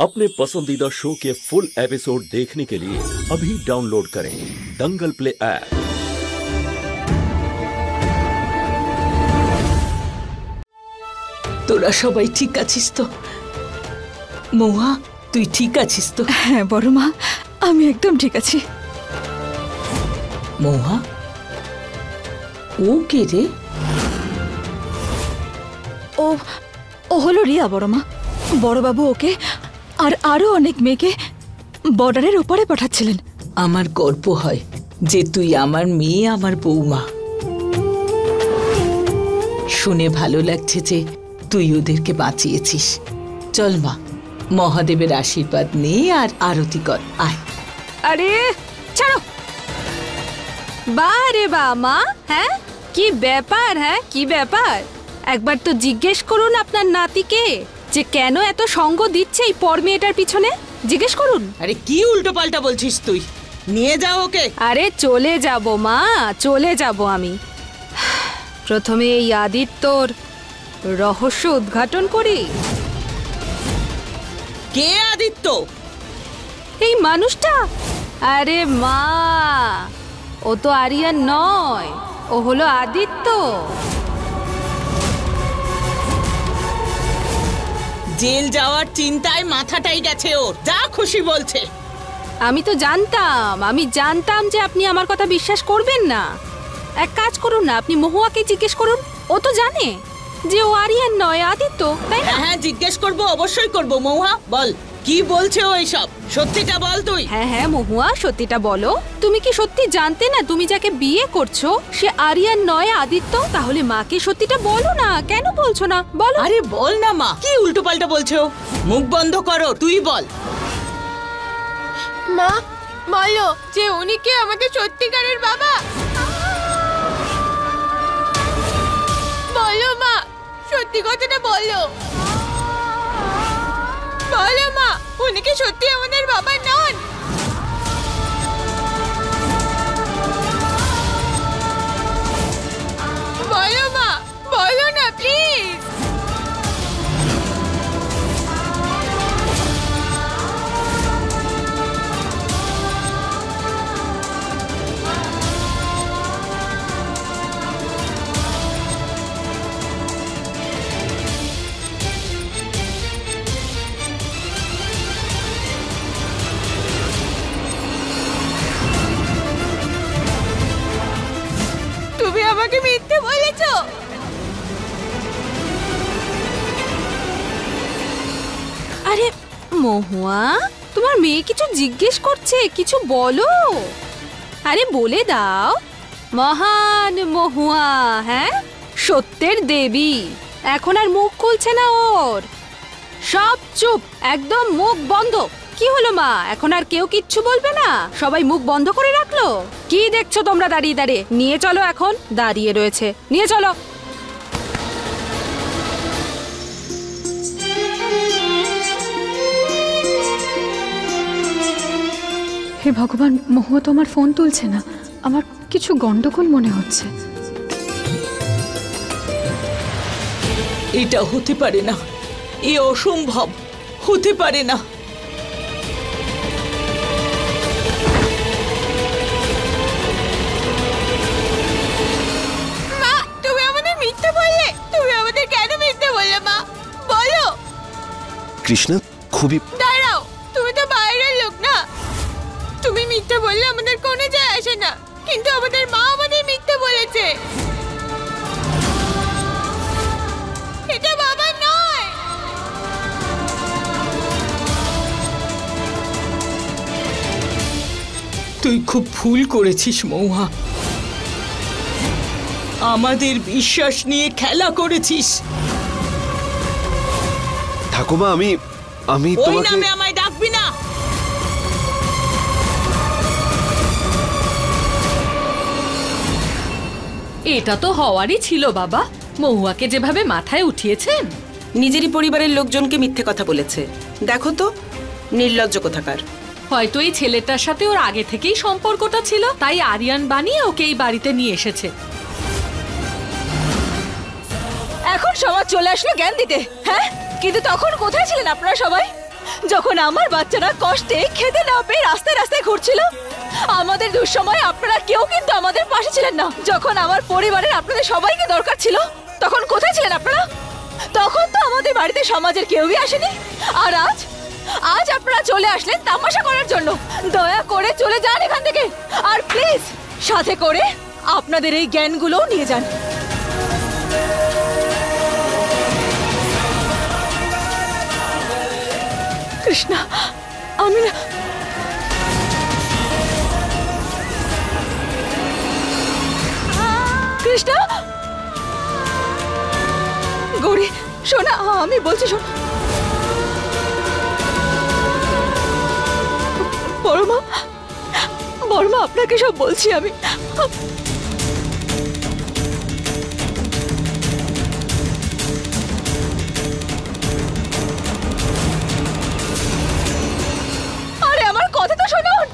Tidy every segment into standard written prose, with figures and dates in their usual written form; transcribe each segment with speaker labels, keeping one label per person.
Speaker 1: अपने पसंदीदा शो के फुल एपिसोड देखने के लिए अभी डाउनलोड करें दंगल प्ले ऐप।
Speaker 2: তোরা সবাই ঠিক আছিস তো? মৌহা, তুই ঠিক আছিস তো?
Speaker 3: হ্যাঁ বড় মা, আমি একদম ঠিক আছি।
Speaker 2: মৌহা, ও কে রে?
Speaker 3: ও হলো রিয়া বড় মা। বড়বাবু ওকে আর আরো অনেক মেয়েকে বর্ডারের ওপারে পাঠাচ্ছিলেন।
Speaker 2: আমার গর্ব হয় যে তুই আমার মেয়ে, আমার বৌমা। শুনে ভালো লাগছে যে তুই ওদেরকে বাঁচিয়েছিস। চল মা, মহাদেবের আশীর্বাদ নে আর আরতি কর। আয়।
Speaker 4: আরে ছাড়ো, বারে বা মা। হ্যাঁ, কি ব্যাপার? হ্যাঁ, কি ব্যাপার? একবার তো জিজ্ঞেস করুন আপনার নাতিকে যে কেন এত সঙ্গ দিচ্ছে এই পর মেয়েটার পিছনে। জিজ্ঞেস করুন।
Speaker 2: আরে কি উল্টো পাল্টা বলছিস তুই? নিয়ে যাও ওকে।
Speaker 4: আরে চলে যাব মা, চলে যাব আমি। প্রথমে এই আদিত্যর রহস্য উদ্ঘাটন করি।
Speaker 2: কে আদিত্য?
Speaker 4: এই মানুষটা। আরে মা, ও তো আরিয়ান নয়, ও হলো আদিত্য।
Speaker 2: জেল যাওয়ার চিন্তায় মাথাটাই গেছে ওর, যা খুশি বলছে।
Speaker 4: আমি জানতাম যে আপনি আমার কথা বিশ্বাস করবেন না। এক কাজ করুন না, আপনি মহুয়াকে জিজ্ঞেস করুন। ও তো জানে যে ও আরিয়ান নয়, আদিত্য, তাই না?
Speaker 2: হ্যাঁ, জিজ্ঞেস করব, অবশ্যই করব। মহুয়া বল, কি বলছে ও এইসব? সত্যিটা বল তুই।
Speaker 4: হ্যাঁ মহুয়া, সত্যিটা বলো। তুমি কি সত্যি জানতে না তুমি যাকে বিয়ে করছো সে আরিয়ান নয়, আদিত্য? তাহলে মাকে সত্যিটা বলো না, কেন বলছো না? বলো।
Speaker 2: আরে বল না মা, কি উল্টো পাল্টা বলছো? মুখ বন্ধ করো, তুই বল।
Speaker 5: মা বলো যে উনি কি আমাদের সত্যিকারের বাবা? বলো মা, সত্যি কথাটা বলো। বলো মা, উনি কি সত্যি আমাদের বাবা নন? বলো মা, বলো না প্লিজ। তুমি আমাকে মিথ্যে বলেছো।
Speaker 4: আরে মহুয়া, তোমার মেয়ে কিছু জিজ্ঞেস করছে, কিছু বলো। আরে বলে দাও। মহান মহুয়া, হ্যাঁ, সত্যের দেবী। এখন আর মুখ খুলছে না ওর, সব চুপ, একদম মুখ বন্ধ। কি হলো মা, এখন আর কেউ কিচ্ছু বলবে না? সবাই মুখ বন্ধ করে রাখলো? কি দেখছো তোমরা দাঁড়িয়ে দাঁড়িয়ে? নিয়ে চলো, এখন দাঁড়িয়ে রয়েছে, নিয়ে চলো।
Speaker 3: হে ভগবান, মহুয়া তো আমার ফোন তুলছে না। আমার কিছু গন্ডগোল মনে হচ্ছে।
Speaker 2: এটা হতে পারে না, এ অসম্ভব, হতে পারে না।
Speaker 5: মা, তুমি আমাদের মিথ্যে বললে। তুমি আমাদের কেন মিথ্যে বললে মা? বলো।
Speaker 6: কৃষ্ণা খুবই।
Speaker 5: দাঁড়াও, তুমি তো বাইরের লোক না। তুমি মিথ্যে বললে আমাদের কোনো যায় আসে না, কিন্তু আমাদের মা আমাদের মিথ্যে বলেছে। এটা বাবা নয়।
Speaker 2: তুই খুব ভুল করেছিস মৌহা, আমাদের বিশ্বাস নিয়ে খেলা করেছিস।
Speaker 6: ঠাকুমা, আমি
Speaker 2: ওই
Speaker 6: তোমাকে।
Speaker 2: নামে আমায় ডাকবি না।
Speaker 7: এটা তো হওয়ারই ছিল বাবা। মহুয়াকে যেভাবে মাথায় উঠিয়েছেন।
Speaker 8: নিজেরই পরিবারের লোকজনকে মিথ্যে কথা বলেছে। দেখো তো, নির্লজ্জ কোথাকার।
Speaker 7: হয়তো এই ছেলেটার সাথে ওর আগে থেকেই সম্পর্কটা ছিল, তাই আরিয়ান বানিয়ে ওকে এই বাড়িতে নিয়ে এসেছে।
Speaker 3: এখন সমাজ চলে আসলো জ্ঞান দিতে। হ্যাঁ, কিন্তু তখন কোথায় ছিলেন আপনারা সবাই? যখন আমার বাচ্চারা কষ্টে খেতে না পেয়ে রাস্তায় রাস্তায় ঘুরছিল, আমাদের দুঃসময় আপনারা কেউ কিন্তু আমাদের পাশে ছিলেন না। যখন আমার পরিবারের আপনাদের সবাইকে দরকার ছিল, তখন কোথায় ছিলেন আপনারা? তখন তো আমাদের বাড়িতে সমাজের কেউই আসেনি। আর আজ আপনারা চলে আসলেন তামাশা করার জন্য। দয়া করে চলে যান এখান থেকে, আর প্লিজ সাথে করে আপনাদের এই জ্ঞানগুলোও নিয়ে যান। কৃষ্ণা, আমি না, কৃষ্ণা, গৌরী শোনা, আমি বলছি শোন। বড়মা, বড়মা আপনাকে সব বলছি আমি। আরে আমার কথা তো শুনুন।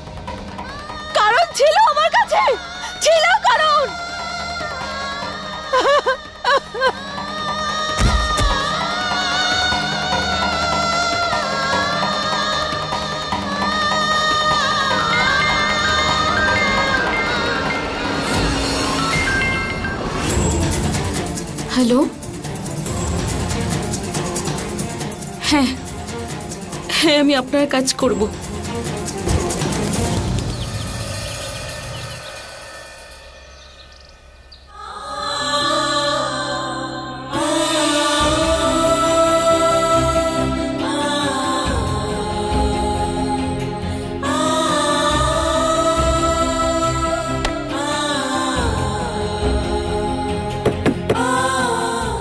Speaker 3: কারণ ছিল আমার কাছে, ছিল কারণ।
Speaker 9: হ্যালো, হ্যাঁ হ্যাঁ, আমি আপনার কাজ করব।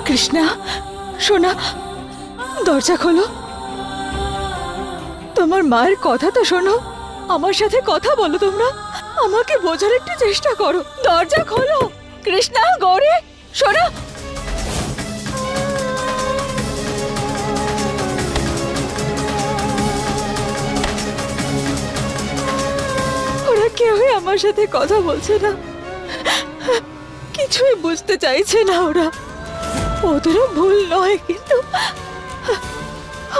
Speaker 3: কৃষ্ণা সোনা, দরজা খোলো। তোমার মায়ের কথা তো শোনো, আমার সাথে কথা বলো। তোমরা আমাকে বোঝার একটু চেষ্টা করো। দরজা খোলো কৃষ্ণা, গৌরী সোনা। ওরা কেউই আমার সাথে কথা বলছে না, কিছুই বুঝতে চাইছে না। ওদেরও ভুল নয়, কিন্তু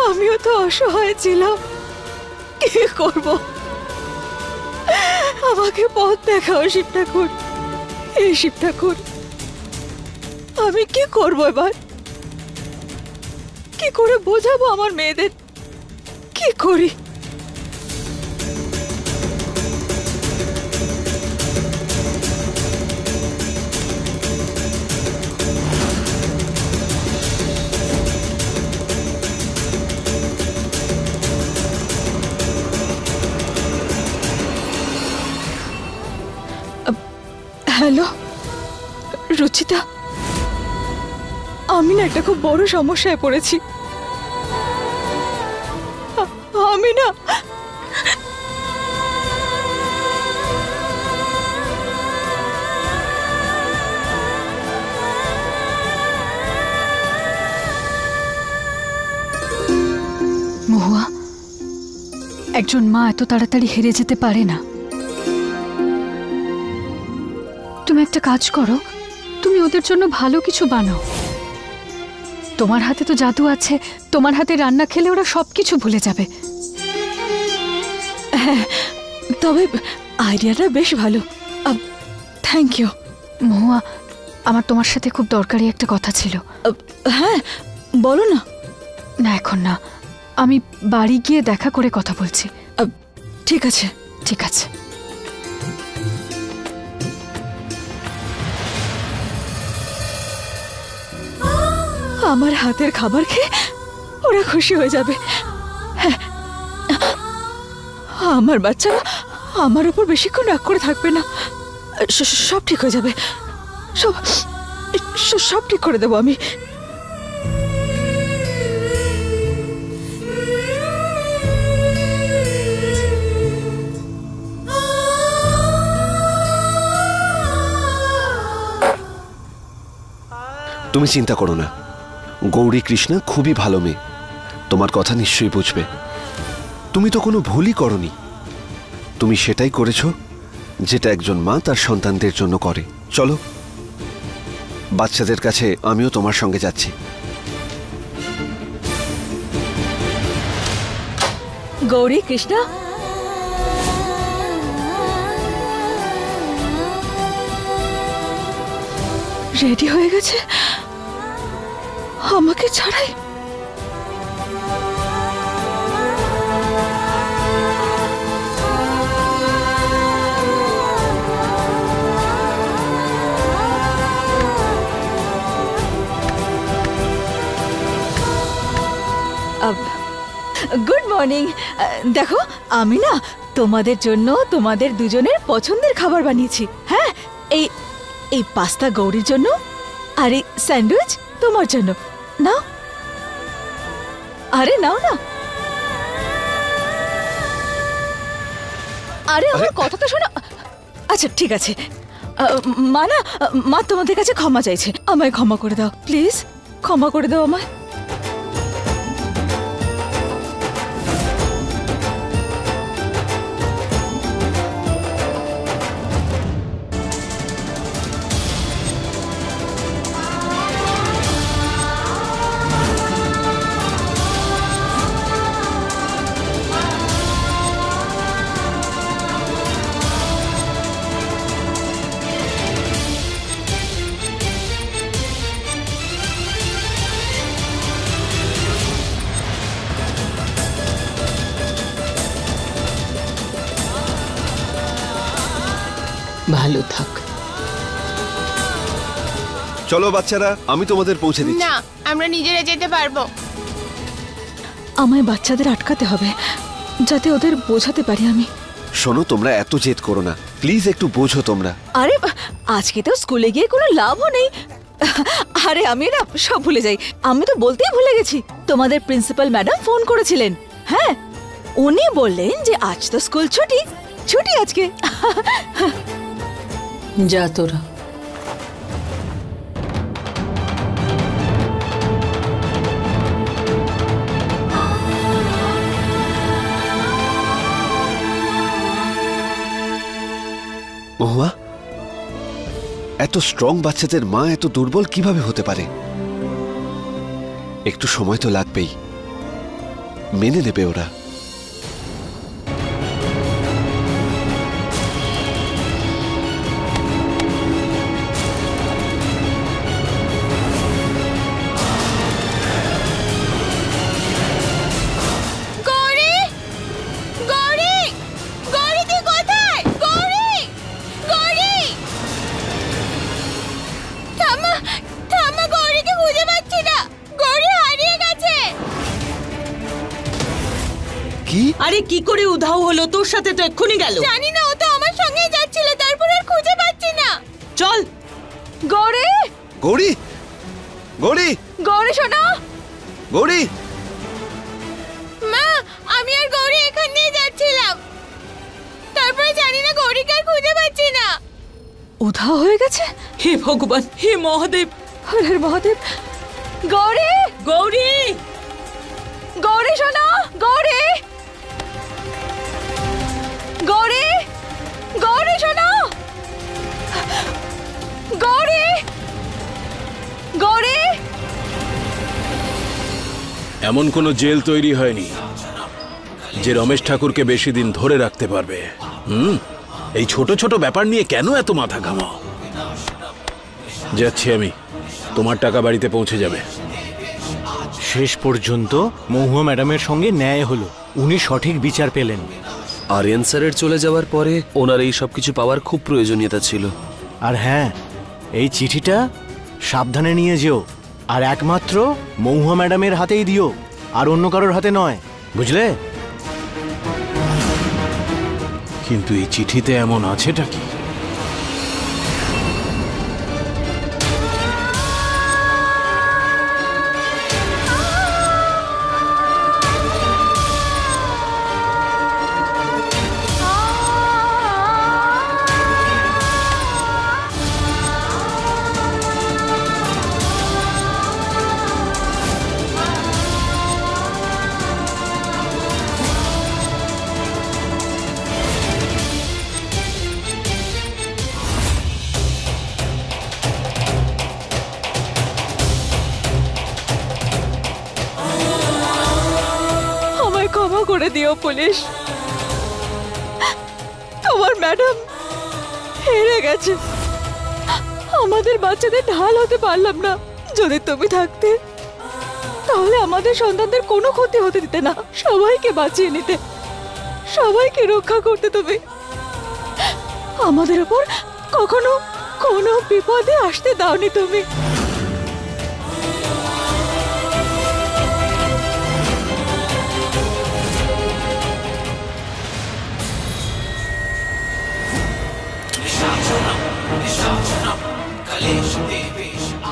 Speaker 3: আমিও তো অসহায় ছিলাম। কি করব? আমাকে পথ দেখাও শিব ঠাকুর, এই শিব ঠাকুর। আমি কি করবো এবার? কি করে বোঝাবো আমার মেয়েদের? কি করি? হ্যালো রুচিতা, আমি না একটা খুব বড় সমস্যায় পড়েছি। আমি না
Speaker 10: মহুয়া, একজন মা এত তাড়াতাড়ি হেরে যেতে পারে না। তুমি একটা কাজ করো, তুমি ওদের জন্য ভালো কিছু বানাও। তোমার হাতে তো জাদু আছে, তোমার হাতে রান্না খেলে ওরা সবকিছু ভুলে যাবে।
Speaker 3: হ্যাঁ, তবে আইডিয়াটা বেশ ভালো। Thank you.
Speaker 10: মহুয়া, আমার তোমার সাথে খুব দরকারি একটা কথা ছিল।
Speaker 3: হ্যাঁ বলো না।
Speaker 10: না এখন না, আমি বাড়ি গিয়ে দেখা করে কথা বলছি।
Speaker 3: ঠিক আছে
Speaker 10: ঠিক আছে।
Speaker 3: আমার হাতের খাবার খেয়ে ওরা খুশি হয়ে যাবে। হ্যাঁ, আমার বাচ্চারা আমার উপর বেশিক্ষণ রাগ করে থাকবে না। সব ঠিক হয়ে যাবে, সব সব ঠিক করে দেবো আমি।
Speaker 6: তুমি চিন্তা করো না, গৌরী কৃষ্ণা খুবই ভালো মেয়ে, তোমার কথা নিশ্চয়ই বুঝবে। তুমি তো কোনো ভুলই করনি, তুমি সেটাই করেছো যেটা একজন মা তার সন্তানদের জন্য করে। চলো, বাচ্চাদের কাছে আমিও তোমার সঙ্গে যাচ্ছি।
Speaker 3: গৌরী কৃষ্ণা, রেডি হয়ে গেছে আমাকে ছাড়াই। Good morning. দেখো আমি না তোমাদের জন্য তোমাদের দুজনের পছন্দের খাবার বানিয়েছি। হ্যাঁ, এই এই পাস্তা গৌরীর জন্য আর এই স্যান্ডউইচ তোমার জন্য। নাও, আরে নাও না। আরে আমার কথা তো শোনো। আচ্ছা ঠিক আছে, মা না, মা তোমাদের কাছে ক্ষমা চাইছে, আমায় ক্ষমা করে দাও প্লিজ, ক্ষমা করে দাও আমায়।
Speaker 2: ভালো থাক।
Speaker 6: চলো বাচ্চারা, আমি তোমাদের পৌঁছে দিচ্ছি।
Speaker 5: না, আমরা নিজেরা যেতে পারবো।
Speaker 3: আমায় বাচ্চাদের আটকাতে হবে যাতে ওদের বোঝাতে পারি আমি।
Speaker 6: শোনো, তোমরা এত জেদ করো না প্লিজ, একটু বোঝো তোমরা।
Speaker 3: আরে আজকে তো স্কুলে গিয়ে কোনো লাভও নেই। আরে আমি না সব ভুলে যাই, আমি তো বলতেই ভুলে গেছি। তোমাদের প্রিন্সিপাল ম্যাডাম ফোন করেছিলেন। হ্যাঁ, উনি বললেন যে আজ তো স্কুল ছুটি, ছুটি আজকে।
Speaker 2: যা তোরা।
Speaker 6: মহুয়া, এত স্ট্রং বাচ্চাদের মা এত দুর্বল কিভাবে হতে পারে? একটু সময় তো লাগবেই, মেনে নেবে ওরা।
Speaker 8: আরে কি করে উধাও হলো? তোর সাথে তো এক্ষুনি গেল।
Speaker 5: জানি না, ও তো আমার সঙ্গে যাচ্ছিল, তারপর আর খুঁজে পাচ্ছি না।
Speaker 8: চল।
Speaker 3: গৌরী,
Speaker 6: গৌরী, গৌরী,
Speaker 3: গৌরী শোনো।
Speaker 6: গৌরী,
Speaker 5: মা, আমি আর গৌরী এখান দিয়ে যাচ্ছিলাম, তারপরে জানি না গৌরীকে আর খুঁজে পাচ্ছি না।
Speaker 3: উধাও হয়ে গেছে।
Speaker 8: হে ভগবান, হে মহাদেব,
Speaker 3: হরে মহাদেব। গৌরী,
Speaker 8: গৌরী,
Speaker 3: গৌরী শোনো। গৌরী, গৌরী, গৌরী শোনো। গৌরী, গৌরী।
Speaker 11: এমন কোনো জেল তৈরি হয়নি যে রমেশ ঠাকুরকে বেশি দিন ধরে রাখতে পারবে। এই ছোট ছোট ব্যাপার নিয়ে কেন এত মাথা ঘামাও? যাচ্ছি আমি, তোমার টাকা বাড়িতে পৌঁছে যাবে।
Speaker 12: শেষ পর্যন্ত মহুয়া ম্যাডামের সঙ্গে ন্যায় হলো, উনি সঠিক বিচার পেলেন।
Speaker 13: আরিয়ান স্যারের চলে যাওয়ার পরে ওনার এই সব কিছু পাওয়ার খুব প্রয়োজনীয়তা ছিল।
Speaker 12: আর হ্যাঁ, এই চিঠিটা সাবধানে নিয়ে যেও, আর একমাত্র মহুয়া ম্যাডামের হাতেই দিও, আর অন্য কারোর হাতে নয়, বুঝলে?
Speaker 11: কিন্তু এই চিঠিতে এমন আছেটা কি?
Speaker 3: প্রিয় পুলিশ, তোমার ম্যাডাম হেরে গেছে। আমাদের বাচ্চাদের ঢাল হতে পারলাম না। যদি তুমি থাকতে তাহলে আমাদের সন্তানদের কোনো ক্ষতি হতে দিতে না, সবাইকে বাঁচিয়ে নিতে, সবাইকে রক্ষা করতে। তুমি আমাদের উপর কখনো কোনো বিপদে আসতে দাওনি তুমি।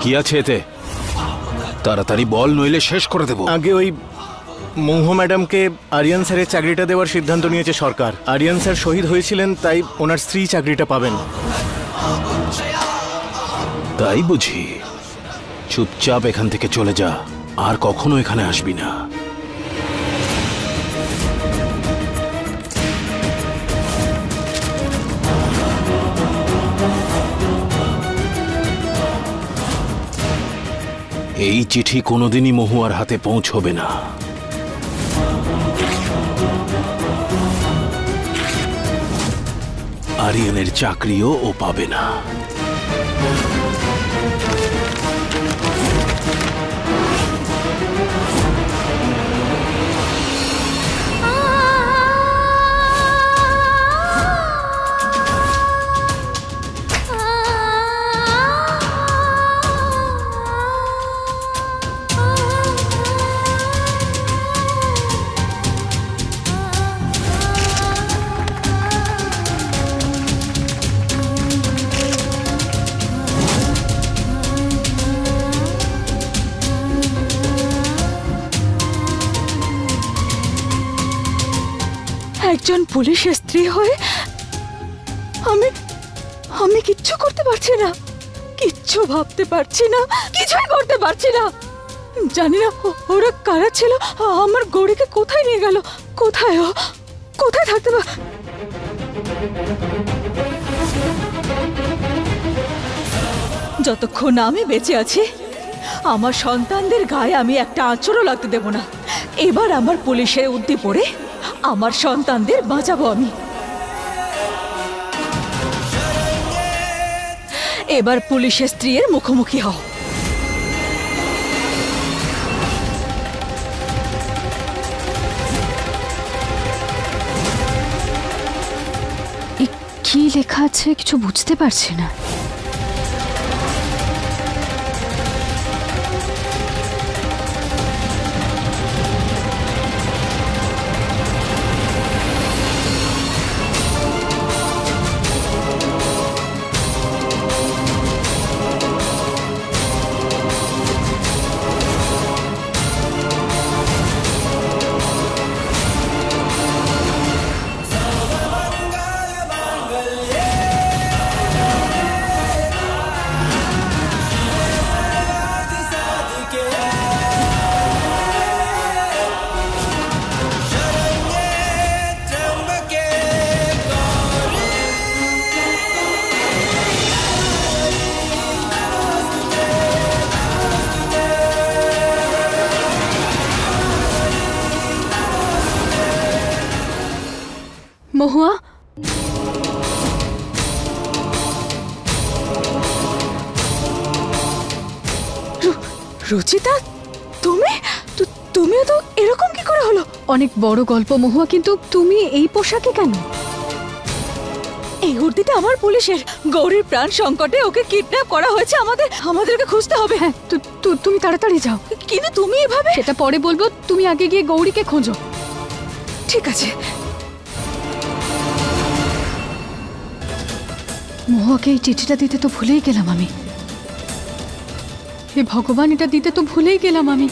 Speaker 11: কি আছে এতে? তাড়াতাড়ি বল, নইলে শেষ করে দেব।
Speaker 12: আগে ওই মৌহ ম্যাডামকে আরিয়ান স্যারের চাকরিটা দেওয়ার সিদ্ধান্ত নিয়েছে সরকার। আরিয়ান স্যার শহীদ হয়েছিলেন, তাই ওনার স্ত্রী চাকরিটা পাবেন।
Speaker 11: তাই বুঝি? চুপচাপ এখান থেকে চলে যা, আর কখনো এখানে আসবি না। এই চিঠি কোনোদিনই মহুয়ার হাতে পৌঁছবে না। আরিয়ানের চাকরিও ও পাবে না।
Speaker 3: একজন পুলিশের স্ত্রী হয়ে আমি কিচ্ছু করতে পারছি না, কিচ্ছু ভাবতে পারছি না, কিছুই করতে পারছি না। জানি না ওরা কারা ছিল, আমার গৌরীকে কোথায় নিয়ে গেল, কোথায় ও কোথায় থাকতে পারে। যতক্ষণ আমি বেঁচে আছি আমার সন্তানদের গায়ে আমি একটা আঁচড়ও লাগতে দেব না। এবার আমার পুলিশের উদ্দি পড়ে আমার সন্তানদের বাঁচাবো আমি। এবার পুলিশের স্ত্রীর মুখোমুখি হও।
Speaker 10: কি লেখা আছে কিছু বুঝতে পারছি না। মহুয়া,
Speaker 3: রুচিতা, তুমিও তো এরকম কি করে হলো?
Speaker 10: অনেক বড় গল্প মহুয়া, কিন্তু তুমি এই পোশাকে কেন?
Speaker 3: এই উর্দিটা আমার পুলিশের। গৌরীর প্রাণ সংকটে ওকে কিডন্যাপ করা হয়েছে, আমাদেরকে খুঁজতে হবে।
Speaker 10: হ্যাঁ, তুমি তাড়াতাড়ি যাও।
Speaker 3: কিন্তু তুমি এভাবে?
Speaker 10: সেটা পরে বলবো, তুমি আগে গিয়ে গৌরীকে খোঁজো।
Speaker 3: ঠিক আছে।
Speaker 10: মহুয়াকে এই চিঠিটা দিতে তো ভুলেই গেলাম আমি। হে ভগবান, এটা দিতে তো ভুলেই গেলাম আমি।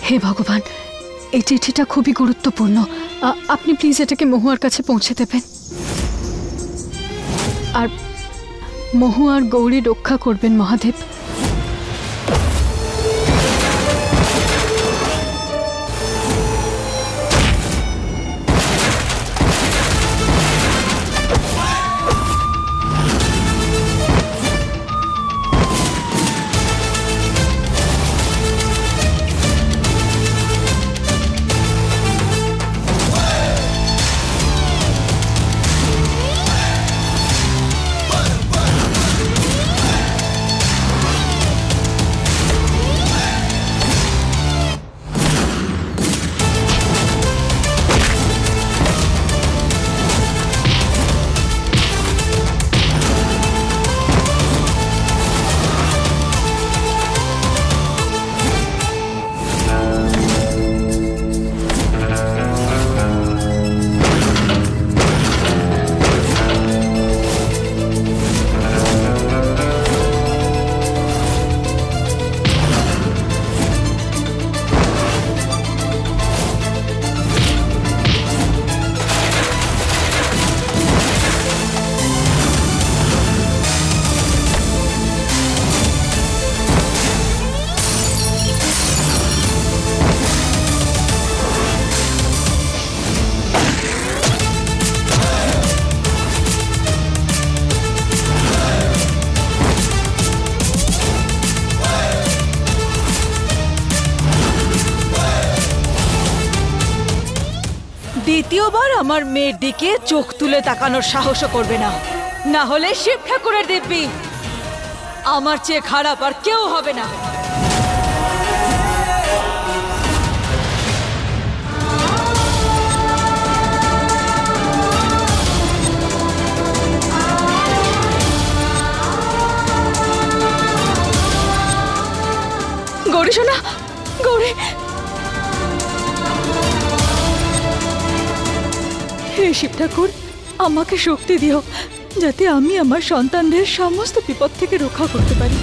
Speaker 10: হে ভগবান, এই চিঠিটা খুবই গুরুত্বপূর্ণ। আপনি প্লিজ এটাকে মহুয়ার কাছে পৌঁছে দেবেন, আর মহু আর গৌরী রক্ষা করবেন মহাদেব।
Speaker 3: দ্বিতীয়বার আমার মেয়ের দিকে চোখ তুলে তাকানোর সাহসও করবে না, না হলে শিব ঠাকুরের দিব্যি আমার চেয়ে খারাপ আর কেউ হবে না। গৌরী শোনা, গৌরী, হে শিব ঠাকুর, আমাকে শক্তি দিও যাতে আমি আমার সন্তানদের সমস্ত বিপদ থেকে রক্ষা করতে পারি।